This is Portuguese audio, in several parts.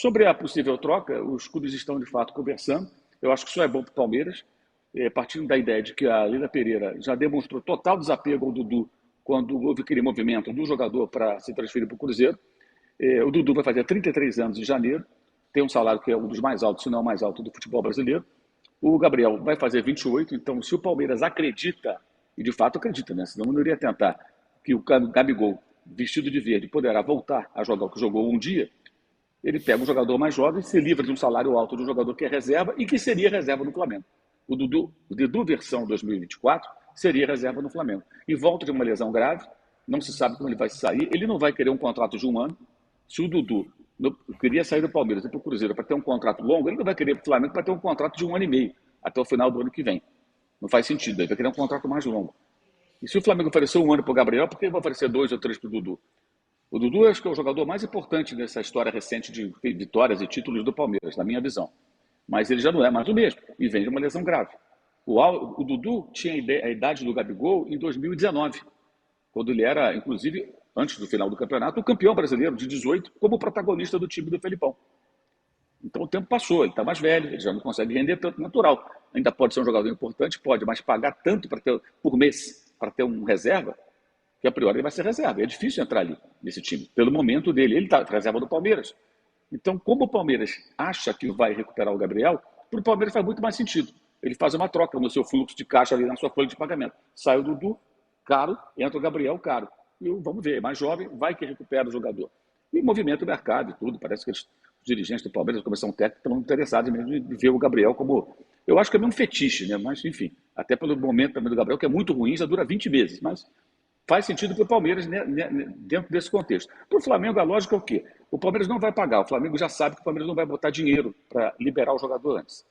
Sobre a possível troca, os clubes estão de fato conversando. Eu acho que isso é bom para o Palmeiras, partindo da ideia de que a Leila Pereira já demonstrou total desapego ao Dudu quando houve aquele movimento do jogador para se transferir para o Cruzeiro. O Dudu vai fazer 33 anos em janeiro, tem um salário que é um dos mais altos, se não o mais alto do futebol brasileiro. O Gabriel vai fazer 28, então se o Palmeiras acredita, e de fato acredita, né? Senão não iria tentar, que o Gabigol, vestido de verde, poderá voltar a jogar o que jogou um dia, ele pega um jogador mais jovem, se livra de um salário alto de um jogador que é reserva e que seria reserva no Flamengo. O Dudu versão 2024 seria reserva no Flamengo. E volta de uma lesão grave, não se sabe como ele vai sair, ele não vai querer um contrato de um ano. Se o Dudu queria sair do Palmeiras e para o Cruzeiro para ter um contrato longo, ele não vai querer para o Flamengo para ter um contrato de um ano e meio, até o final do ano que vem. Não faz sentido, ele vai querer um contrato mais longo. E se o Flamengo ofereceu um ano para o Gabriel, por que ele vai oferecer 2 ou 3 para o Dudu? O Dudu acho que é o jogador mais importante nessa história recente de vitórias e títulos do Palmeiras, na minha visão. Mas ele já não é mais o mesmo e vem de uma lesão grave. O Dudu tinha a idade do Gabigol em 2019, quando ele era, inclusive, antes do final do campeonato, o campeão brasileiro de 18 como protagonista do time do Felipão. Então o tempo passou, ele está mais velho, ele já não consegue render tanto natural. Ainda pode ser um jogador importante, pode, mas pagar tanto por mês para ter um reserva, que a priori ele vai ser reserva. É difícil entrar ali nesse time, pelo momento dele. Ele está reserva do Palmeiras. Então, como o Palmeiras acha que vai recuperar o Gabriel, para o Palmeiras faz muito mais sentido. Ele faz uma troca no seu fluxo de caixa ali na sua folha de pagamento. Sai o Dudu, caro, entra o Gabriel, caro. E vamos ver, mais jovem, vai que recupera o jogador. E movimenta o mercado e tudo. Parece que os dirigentes do Palmeiras, a comissão técnica, estão interessados mesmo em ver o Gabriel como... Eu acho que é meio um fetiche, né? Mas, enfim, até pelo momento também do Gabriel, que é muito ruim, já dura 20 meses. Mas faz sentido para o Palmeiras dentro desse contexto. Para o Flamengo, a lógica é o quê? O Palmeiras não vai pagar. O Flamengo já sabe que o Palmeiras não vai botar dinheiro para liberar o jogador antes.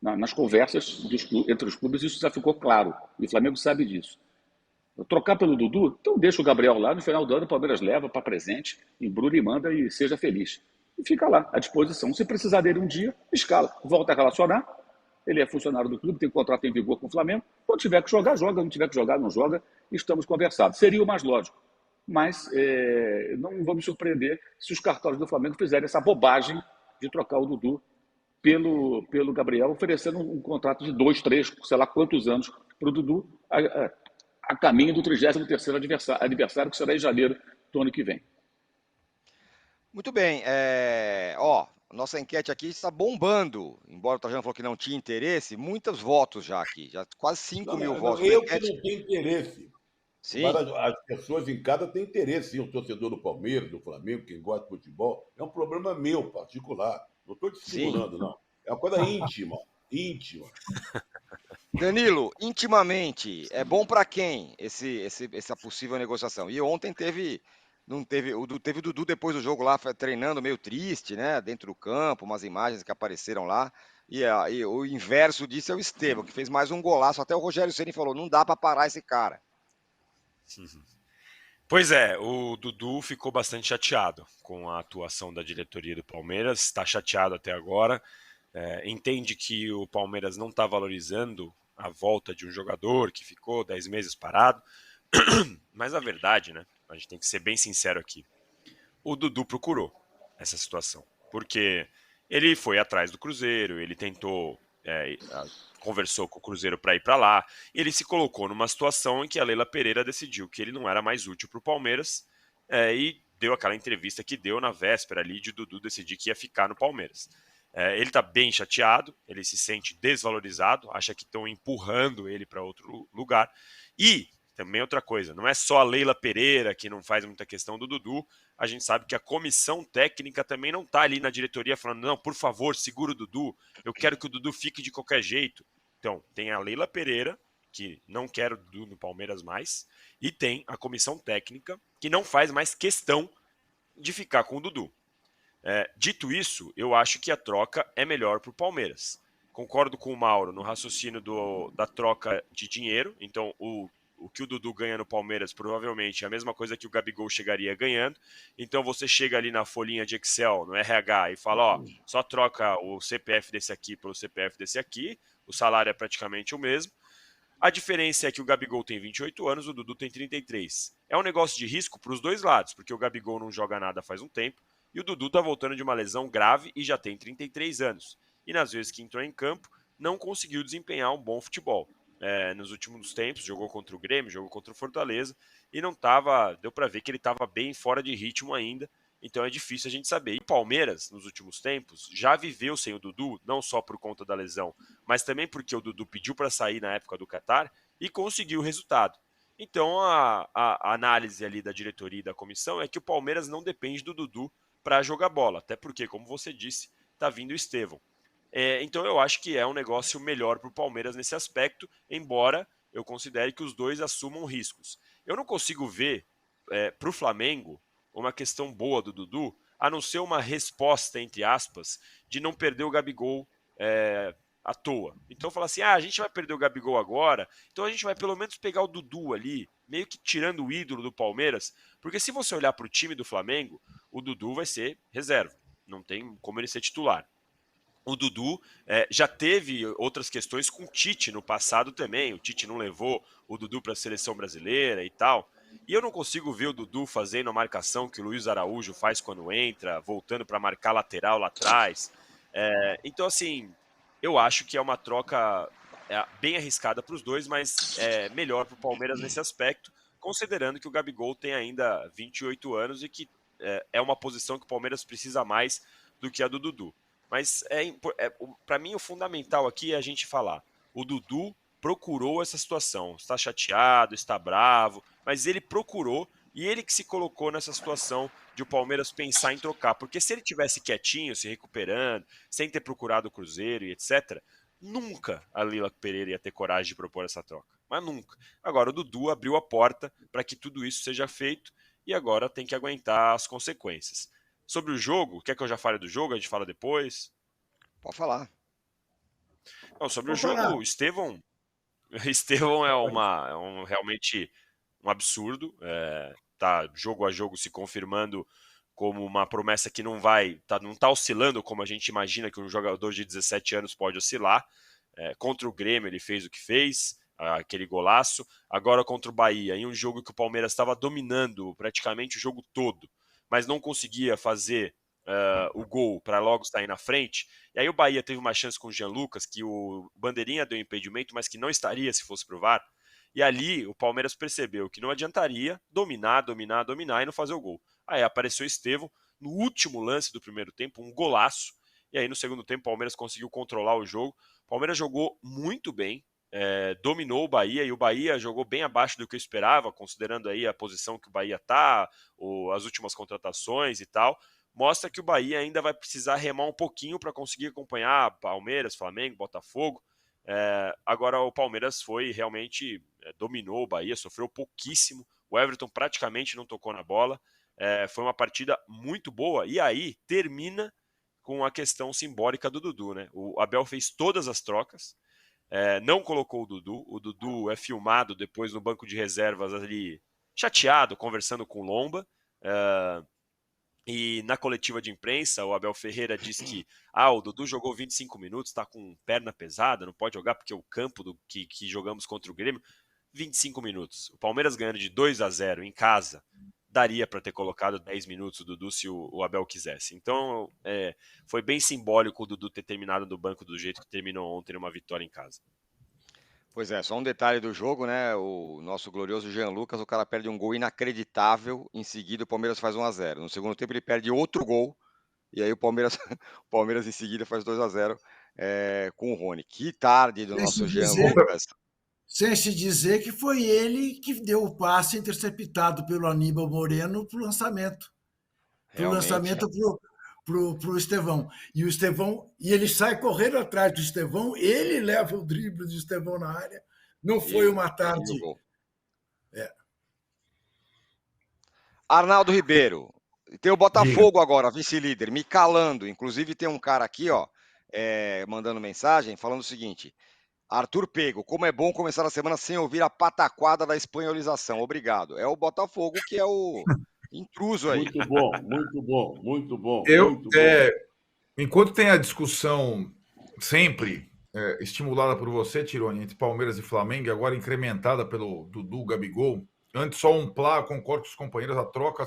Nas conversas entre os clubes, isso já ficou claro. E o Flamengo sabe disso. Trocar pelo Dudu, então deixa o Gabriel lá. No final do ano, o Palmeiras leva para presente, embrulha e manda e seja feliz. E fica lá, à disposição. Se precisar dele um dia, escala. Volta a relacionar. Ele é funcionário do clube, tem contrato em vigor com o Flamengo. Quando tiver que jogar, joga. Não tiver que jogar, não joga. Estamos conversados. Seria o mais lógico. Mas não vou me surpreender se os cartórios do Flamengo fizerem essa bobagem de trocar o Dudu pelo Gabriel, oferecendo um contrato de 2, 3, sei lá quantos anos para o Dudu, a caminho do 33º aniversário, que será em janeiro do ano que vem. Muito bem. Nossa enquete aqui está bombando. Embora o Trajano falou que não tinha interesse, muitos votos já aqui. Já quase 5 mil votos na Eu que enquete. não tenho interesse. Sim, Mas as pessoas em casa têm interesse, sim, o torcedor do Palmeiras, do Flamengo, quem gosta de futebol. É um problema meu, particular. Não estou te sim. segurando, não. É uma coisa íntima. Íntima. Danilo, intimamente, é bom para quem essa possível negociação? E ontem teve o Dudu depois do jogo lá treinando meio triste, né? Dentro do campo, umas imagens que apareceram lá. E o inverso disso é o Estevão, que fez mais um golaço. Até o Rogério Ceni falou: não dá para parar esse cara. Pois é, o Dudu ficou bastante chateado com a atuação da diretoria do Palmeiras, está chateado até agora, entende que o Palmeiras não está valorizando a volta de um jogador que ficou 10 meses parado, mas a verdade, né, a gente tem que ser bem sincero aqui, o Dudu procurou essa situação, porque ele foi atrás do Cruzeiro, ele tentou... conversou com o Cruzeiro para ir para lá, e ele se colocou numa situação em que a Leila Pereira decidiu que ele não era mais útil para o Palmeiras e deu aquela entrevista que deu na véspera ali de Dudu decidir que ia ficar no Palmeiras. Ele está bem chateado, ele se sente desvalorizado, acha que estão empurrando ele para outro lugar. E também outra coisa, não é só a Leila Pereira que não faz muita questão do Dudu, a gente sabe que a comissão técnica também não está ali na diretoria falando, não, por favor, segura o Dudu, eu quero que o Dudu fique de qualquer jeito. Então, tem a Leila Pereira, que não quer o Dudu no Palmeiras mais, e tem a comissão técnica, que não faz mais questão de ficar com o Dudu. Dito isso, eu acho que a troca é melhor para o Palmeiras. Concordo com o Mauro no raciocínio da troca de dinheiro, então o que o Dudu ganha no Palmeiras provavelmente é a mesma coisa que o Gabigol chegaria ganhando. Então você chega ali na folhinha de Excel, no RH, e fala, ó, só troca o CPF desse aqui pelo CPF desse aqui, o salário é praticamente o mesmo. A diferença é que o Gabigol tem 28 anos, o Dudu tem 33. É um negócio de risco para os dois lados, porque o Gabigol não joga nada faz um tempo, E o Dudu tá voltando de uma lesão grave e já tem 33 anos. E nas vezes que entrou em campo, não conseguiu desempenhar um bom futebol. Nos últimos tempos, jogou contra o Grêmio, jogou contra o Fortaleza, e não tava, deu para ver que ele estava bem fora de ritmo ainda, então é difícil a gente saber. E o Palmeiras, nos últimos tempos, já viveu sem o Dudu, não só por conta da lesão, mas também porque o Dudu pediu para sair na época do Catar e conseguiu o resultado. Então a análise ali da diretoria e da comissão é que o Palmeiras não depende do Dudu para jogar bola, até porque, como você disse, tá vindo o Estevão. Então eu acho que é um negócio melhor para o Palmeiras nesse aspecto, embora eu considere que os dois assumam riscos. Eu não consigo ver para o Flamengo uma questão boa do Dudu, a não ser uma resposta, entre aspas, de não perder o Gabigol à toa. Então falar assim, a gente vai perder o Gabigol agora, então a gente vai pelo menos pegar o Dudu ali, meio que tirando o ídolo do Palmeiras, porque se você olhar para o time do Flamengo, o Dudu vai ser reserva, não tem como ele ser titular. O Dudu já teve outras questões com o Tite no passado também. O Tite não levou o Dudu para a seleção brasileira e tal. E eu não consigo ver o Dudu fazendo a marcação que o Luiz Araújo faz quando entra, voltando para marcar lateral lá atrás. Então, assim, eu acho que é uma troca bem arriscada para os dois, mas melhor para o Palmeiras nesse aspecto, considerando que o Gabigol tem ainda 28 anos e que é uma posição que o Palmeiras precisa mais do que a do Dudu. Mas para mim o fundamental aqui é a gente falar. O Dudu procurou essa situação. Está chateado, está bravo, mas ele procurou e ele que se colocou nessa situação de o Palmeiras pensar em trocar. Porque se ele tivesse quietinho, se recuperando, sem ter procurado o Cruzeiro e etc., nunca a Lila Pereira ia ter coragem de propor essa troca. Mas nunca. Agora o Dudu abriu a porta para que tudo isso seja feito e agora tem que aguentar as consequências. Sobre o jogo, quer que eu já fale do jogo? A gente fala depois? Pode falar. Não, sobre o jogo, o Estevão é realmente um absurdo. Tá jogo a jogo se confirmando como uma promessa que não tá oscilando como a gente imagina que um jogador de 17 anos pode oscilar. Contra o Grêmio ele fez o que fez, aquele golaço. Agora contra o Bahia, em um jogo que o Palmeiras estava dominando praticamente o jogo todo, mas não conseguia fazer o gol para logo sair na frente. E aí o Bahia teve uma chance com o Jean Lucas, que o Bandeirinha deu impedimento, mas que não estaria se fosse pro VAR. E ali o Palmeiras percebeu que não adiantaria dominar e não fazer o gol. Aí apareceu o Estevão no último lance do primeiro tempo, um golaço. E aí no segundo tempo o Palmeiras conseguiu controlar o jogo. O Palmeiras jogou muito bem, dominou o Bahia, e o Bahia jogou bem abaixo do que eu esperava, considerando aí a posição que o Bahia tá, as últimas contratações e tal. Mostra que o Bahia ainda vai precisar remar um pouquinho para conseguir acompanhar Palmeiras, Flamengo, Botafogo. Agora o Palmeiras dominou o Bahia, sofreu pouquíssimo. O Everton praticamente não tocou na bola. Foi uma partida muito boa. E aí termina com a questão simbólica do Dudu, né? O Abel fez todas as trocas, não colocou o Dudu. O Dudu é filmado depois no banco de reservas ali, chateado, conversando com o Lomba. E na coletiva de imprensa, o Abel Ferreira disse que o Dudu jogou 25 minutos, está com perna pesada, não pode jogar porque o campo que jogamos contra o Grêmio, 25 minutos. O Palmeiras ganhando de 2-0 em casa, daria para ter colocado 10 minutos o Dudu se o Abel quisesse. Então, foi bem simbólico o Dudu ter terminado no banco do jeito que terminou ontem, numa vitória em casa. Pois é, só um detalhe do jogo, né? O nosso glorioso Jean Lucas, o cara perde um gol inacreditável, em seguida o Palmeiras faz 1-0. No segundo tempo ele perde outro gol, e aí o Palmeiras em seguida faz 2-0 com o Rony. Que tarde do nosso Jean Lucas. Sem se dizer que foi ele que deu o passe interceptado pelo Aníbal Moreno para o lançamento. Para o lançamento para o Estevão. E o Estevão, e ele sai correndo atrás do Estevão, ele leva o drible do Estevão na área. Não foi uma tarde. Arnaldo Ribeiro. Tem o Botafogo agora, vice-líder, me calando. Inclusive tem um cara aqui, mandando mensagem, falando o seguinte: Arthur Pego, como é bom começar a semana sem ouvir a pataquada da espanholização. Obrigado. É o Botafogo que é o intruso aí. Muito bom, muito bom, muito bom. Enquanto tem a discussão sempre estimulada por você, Tironi, entre Palmeiras e Flamengo, e agora incrementada pelo Dudu Gabigol, antes só concordo com os companheiros, a troca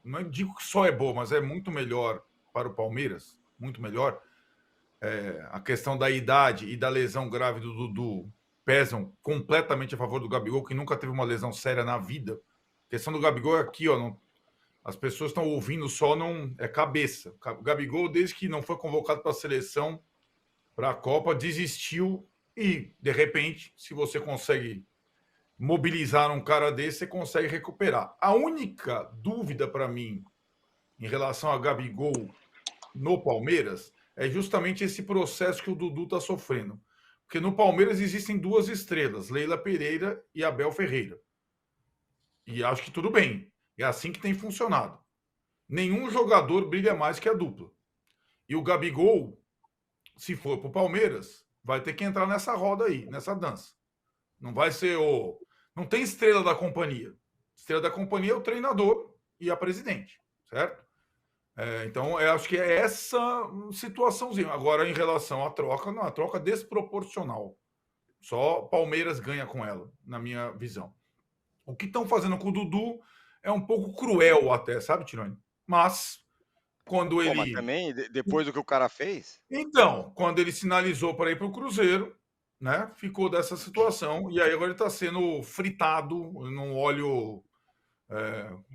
não digo que só é boa, mas é muito melhor para o Palmeiras, muito melhor. A questão da idade e da lesão grave do Dudu pesam completamente a favor do Gabigol, que nunca teve uma lesão séria na vida. A questão do Gabigol é aqui, ó, não, as pessoas estão ouvindo só, não é cabeça. O Gabigol, desde que não foi convocado para a seleção, para a Copa, desistiu e, de repente, se você consegue mobilizar um cara desse, você consegue recuperar. A única dúvida para mim em relação a Gabigol no Palmeiras é justamente esse processo que o Dudu está sofrendo. Porque no Palmeiras existem duas estrelas, Leila Pereira e Abel Ferreira. E acho que tudo bem. É assim que tem funcionado. Nenhum jogador brilha mais que a dupla. E o Gabigol, se for para o Palmeiras, vai ter que entrar nessa roda aí, nessa dança. Não vai ser o... Não tem estrela da companhia. Estrela da companhia é o treinador e a presidente, certo? Então, eu acho que é essa situaçãozinha. Agora, em relação à troca, não, a troca desproporcional. Só Palmeiras ganha com ela, na minha visão. O que estão fazendo com o Dudu é um pouco cruel até, sabe, Tironi? Mas, quando ele... Mas também, depois do que o cara fez? Então, quando ele sinalizou para ir para o Cruzeiro, né, ficou dessa situação. E aí agora ele está sendo fritado num óleo...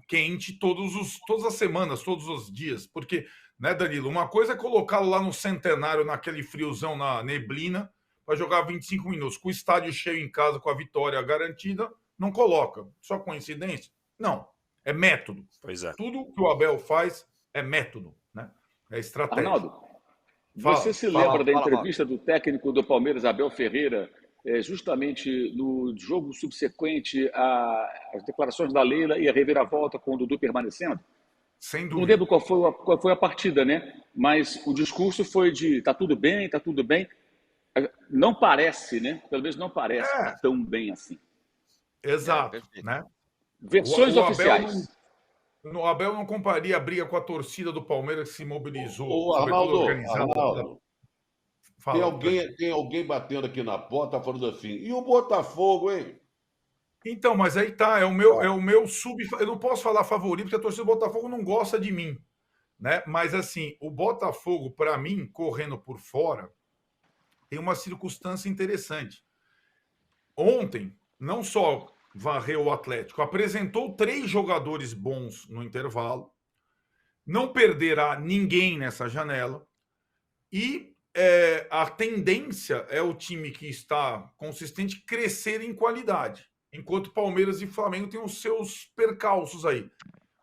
quente todas as semanas, todos os dias. Porque, né, Danilo, uma coisa é colocá-lo lá no Centenário, naquele friozão, na neblina, para jogar 25 minutos. Com o estádio cheio em casa, com a vitória garantida, não coloca. Só coincidência? Não. É método. Pois é. Tudo que o Abel faz é método, né? É estratégia. Arnaldo, você se lembra da entrevista do técnico do Palmeiras, Abel Ferreira, justamente no jogo subsequente às declarações da Leila e a reviravolta com o Dudu permanecendo? Sem dúvida. Não lembro qual foi a partida, né? Mas o discurso foi de tá tudo bem, tá tudo bem. Não parece, né? Pelo menos não parece tão bem assim. Exato, né? Versões oficiais. O Abel não comparia a briga com a torcida do Palmeiras que se mobilizou. Ô, Arnaldo, tem alguém batendo aqui na porta falando assim, e o Botafogo, hein? Então, mas aí tá, é o meu sub... Eu não posso falar favorito, porque a torcida do Botafogo não gosta de mim, né? Mas assim, o Botafogo, para mim, correndo por fora, tem uma circunstância interessante. Ontem, não só varreu o Atlético, apresentou 3 jogadores bons no intervalo, não perderá ninguém nessa janela, e a tendência é o time que está consistente crescer em qualidade, enquanto Palmeiras e Flamengo têm os seus percalços aí.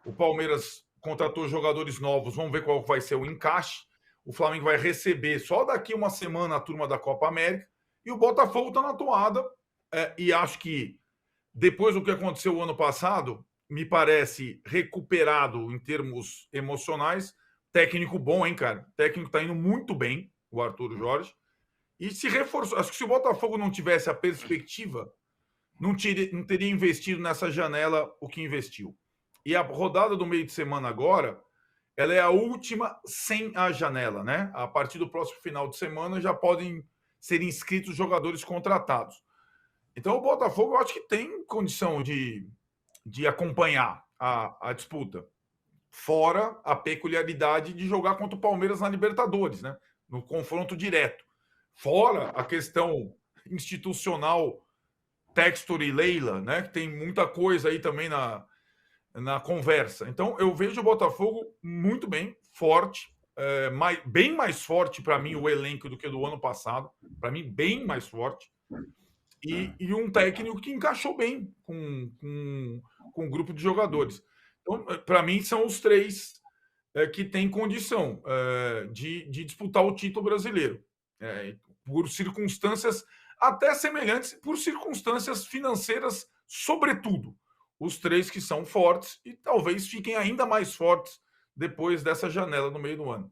O Palmeiras contratou jogadores novos, vamos ver qual vai ser o encaixe. O Flamengo vai receber só daqui uma semana a turma da Copa América, e o Botafogo está na toada, e acho que depois do que aconteceu o ano passado, me parece recuperado em termos emocionais. Técnico bom, hein, cara? O técnico tá indo muito bem, o Arthur Jorge. E se reforçou. Acho que se o Botafogo não tivesse a perspectiva, não teria investido nessa janela o que investiu. E a rodada do meio de semana agora, ela é a última sem a janela, né? A partir do próximo final de semana já podem ser inscritos jogadores contratados. Então, o Botafogo, eu acho que tem condição de acompanhar a disputa. Fora a peculiaridade de jogar contra o Palmeiras na Libertadores, né? No confronto direto. Fora a questão institucional Textor e Leila, né? Que tem muita coisa aí também na conversa. Então, eu vejo o Botafogo muito bem, forte, bem mais forte para mim o elenco do que do ano passado. Para mim, bem mais forte. E um técnico que encaixou bem com um grupo de jogadores. Então, para mim, são os 3 que têm condição de disputar o título brasileiro. Por circunstâncias até semelhantes, por circunstâncias financeiras, sobretudo. Os 3 que são fortes e talvez fiquem ainda mais fortes depois dessa janela no meio do ano.